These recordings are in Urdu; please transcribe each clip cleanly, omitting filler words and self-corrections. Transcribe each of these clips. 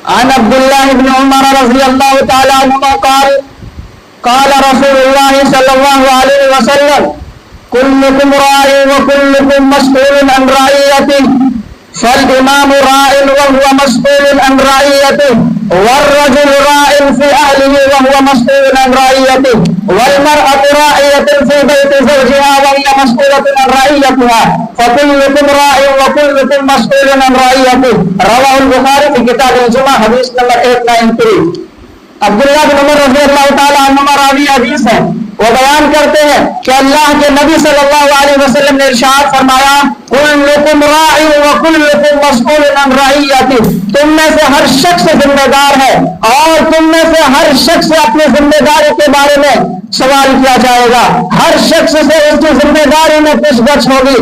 عن عبد الله بن عمر رضي الله تعالى عنهما قال قال رسول الله صلى الله عليه وسلم كلكم راع وكلكم مسؤول عن رعيته فالإمام راع وهو مسؤول عن رعيته والرجل راع في أهله وهو مسؤول عن رعيته والمرأة راعية في بيت زوجها وهي مسؤولة عن رعيتها فكلكم راع وكلكم مسؤول عن رعيته رواه البخاري في كتاب الجمعة حدیث نمبر 893. عبداللہ بن عمر رضی اللہ تعالیٰ عنہما راوی حدیث ہیں. وہ بیان کرتے ہیں کہ اللہ کے نبی صلی اللہ علیہ وسلم نے ارشاد فرمایا کلکم راع وکلکم مسئول عن رعیتہ، تم میں سے ہر شخص ذمہ دار ہے اور تم میں سے ہر شخص اپنی ذمہ داری کے بارے میں سوال کیا جائے گا. ہر شخص سے اس کی ذمہ داری میں پوچھ گچھ ہوگی.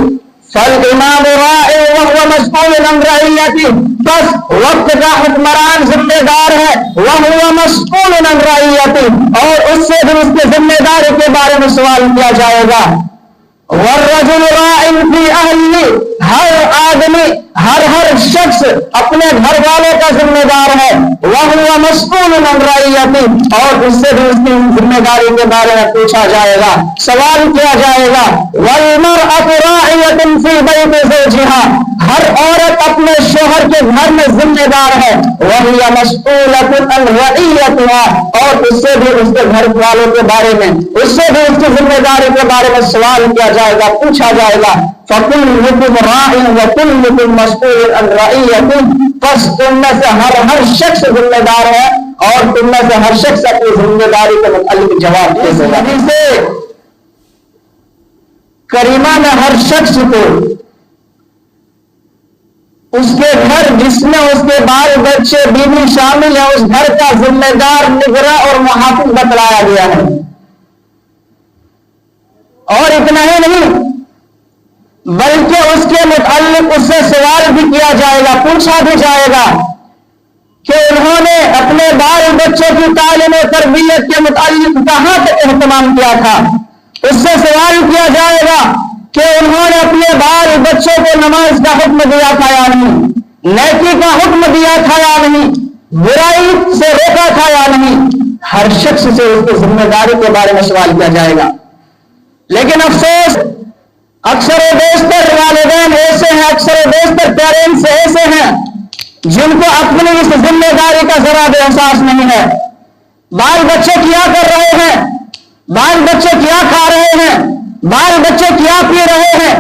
فالامام راع وهو مسئول عن رعیتہ، بس وقت کا حکمران ذمہ دار ہے وهو مسئول عن رعیتہ، اور اس سے بھی اس کی ذمہ داری کے بارے میں سوال کیا جائے گا. والرجل راع فی اہلہ، ہر آدمی ہر شخص اپنے گھر والوں کا ذمہ دار ہے. وهو مسئول عن رعیتہ، اور اس سے بھی اس کی ذمہ داری کے بارے میں پوچھا جائے گا، سوال کیا جائے گا. والمرأة راعیۃ فی بیت زوجها، ہر عورت اپنے شوہر کے گھر میں ذمہ دار ہے. وہی مسئولۃ عن رعیتها، اور اس سے بھی اس کے گھر والوں کے بارے میں، اس سے بھی اس کی ذمہ داری کے بارے میں سوال کیا جائے گا، پوچھا جائے گا. فکلکم راع وکلکم مسئول عن رعیتہ، پس تم میں سے ہر شخص ذمہ دار ہے اور تم میں سے ہر شخص اپنی ذمہ داری کے متعلق جواب دے گا. حدیث کریمہ میں ہر شخص کو اس کے گھر جس میں اس کے بال بچے بیوی شامل ہے اس گھر کا ذمہ دار، نگراں اور محافظ بتلایا گیا ہے. اور اتنا ہی نہیں بلکہ اس کے متعلق اس سے سوال بھی کیا جائے گا، پوچھا بھی جائے گا کہ انہوں نے اپنے بال بچوں کی تعلیم و تربیت کے متعلق کہاں تک اہتمام کیا تھا. اس سے سوال کیا جائے گا کہ انہوں نے اپنے بال بچوں کو نماز کا حکم دیا تھا یا نہیں، نیکی کا حکم دیا تھا یا نہیں، برائی سے روکا تھا یا نہیں. ہر شخص سے اس کی ذمہ داری کے بارے میں سوال کیا جائے گا. لیکن افسوس اکثر و بیشتر والدین ایسے ہیں، اکثر و بیشتر پیرنٹس ایسے ہیں جن کو اپنی اس ذمہ داری کا ذرا بھی احساس نہیں ہے. بال بچے کیا کر رہے ہیں، بال بچے کیا کھا رہے ہیں، بال بچے کیا پی رہے ہیں،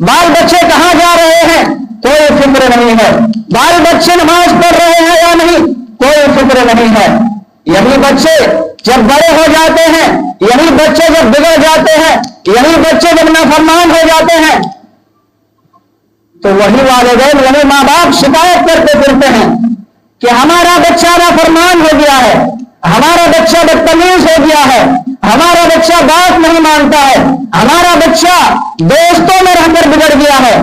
بال بچے کہاں جا رہے ہیں، کوئی فکر نہیں ہے. بال بچے نماز پڑھ رہے ہیں یا نہیں، کوئی فکر نہیں ہے. یہی بچے جب بڑے ہو جاتے ہیں، یہی بچے جب بگڑ جاتے ہیں، یہی بچے جب نافرمان ہو جاتے ہیں تو وہی والدین، وہی ماں باپ شکایت کرتے پھرتے ہیں کہ ہمارا بچہ نافرمان ہو گیا ہے، ہمارا بچہ بدتمیز ہو گیا ہے، ہمارا بچہ بات نہیں مانتا ہے، ہمارا بچہ دوستوں میں رہ کر بگڑ گیا ہے،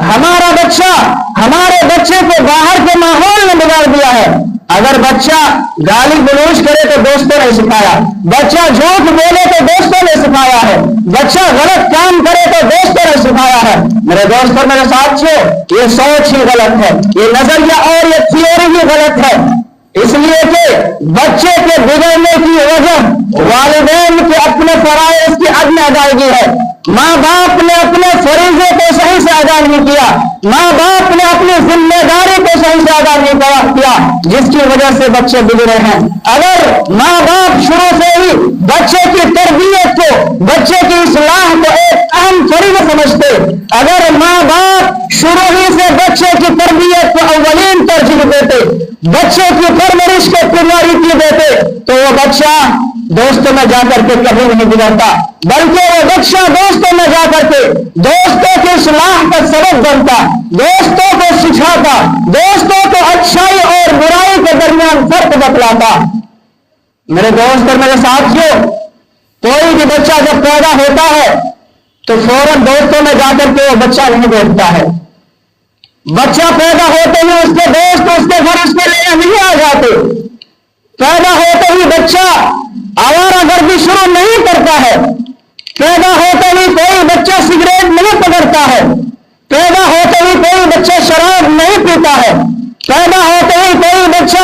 ہمارا بچہ ہمارے بچے کو باہر کے ماحول میں بگاڑ دیا ہے. اگر بچہ گالی گلوچ کرے تو دوستوں نے سکھایا، بچہ جھوٹ بولے تو دوستوں نے سکھایا ہے، بچہ غلط کام کرے تو دوستوں نے سکھایا ہے. میرے دوستوں، میرے ساتھیوں، یہ سوچ ہی غلط ہے، یہ نظریہ اور یہ تھیوری ہی غلط ہے. اس لیے کہ بچے کے بگڑنے کی وجہ والدین کے اپنے فرائض کی عدم ادائیگی ہے. ماں باپ نے اپنے فریضے کو صحیح سے ادا نہیں کیا، ماں باپ نے اپنی ذمہ داری کو صحیح سے ادا نہیں کیا، جس کی وجہ سے بچے بگڑے ہیں. اگر ماں باپ شروع سے ہی بچے کی تربیت کو، بچے کی اصلاح کو ایک اہم فریضہ سمجھتے، اگر ماں باپ شروع ہی سے بچے کی تربیت کو اولین ترجیح دیتے، بچے کی پرورش کو پریورٹی دیتے، تو وہ بچہ دوستوں میں جا کر کے کبھی نہیں بگڑتا، بلکہ وہ بچہ دوستوں میں جا کر کے دوستوں کی اصلاح کا سبب بنتا، دوستوں کو سکھاتا، دوستوں کو اچھائی اور برائی کے درمیان فرق بتلاتا. میرے دوست اور میرے ساتھیوں، کوئی بھی بچہ جب پیدا ہوتا ہے تو فوراً دوستوں میں جا کر کے وہ بچہ نہیں بیٹھتا ہے. بچہ پیدا ہوتے ہی اس کے دوست اس کے گھر اس کے لیے نہیں آ جاتے. پیدا ہوتے ہی بچہ آوارہ گردی شروع نہیں کرتا ہے. پیدا ہوتے ہی کوئی بچہ سگریٹ نہیں پکڑتا ہے. پیدا ہوتے ہی کوئی بچہ شراب نہیں پیتا ہے. پیدا ہوتے ہی کوئی بچہ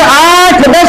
8 10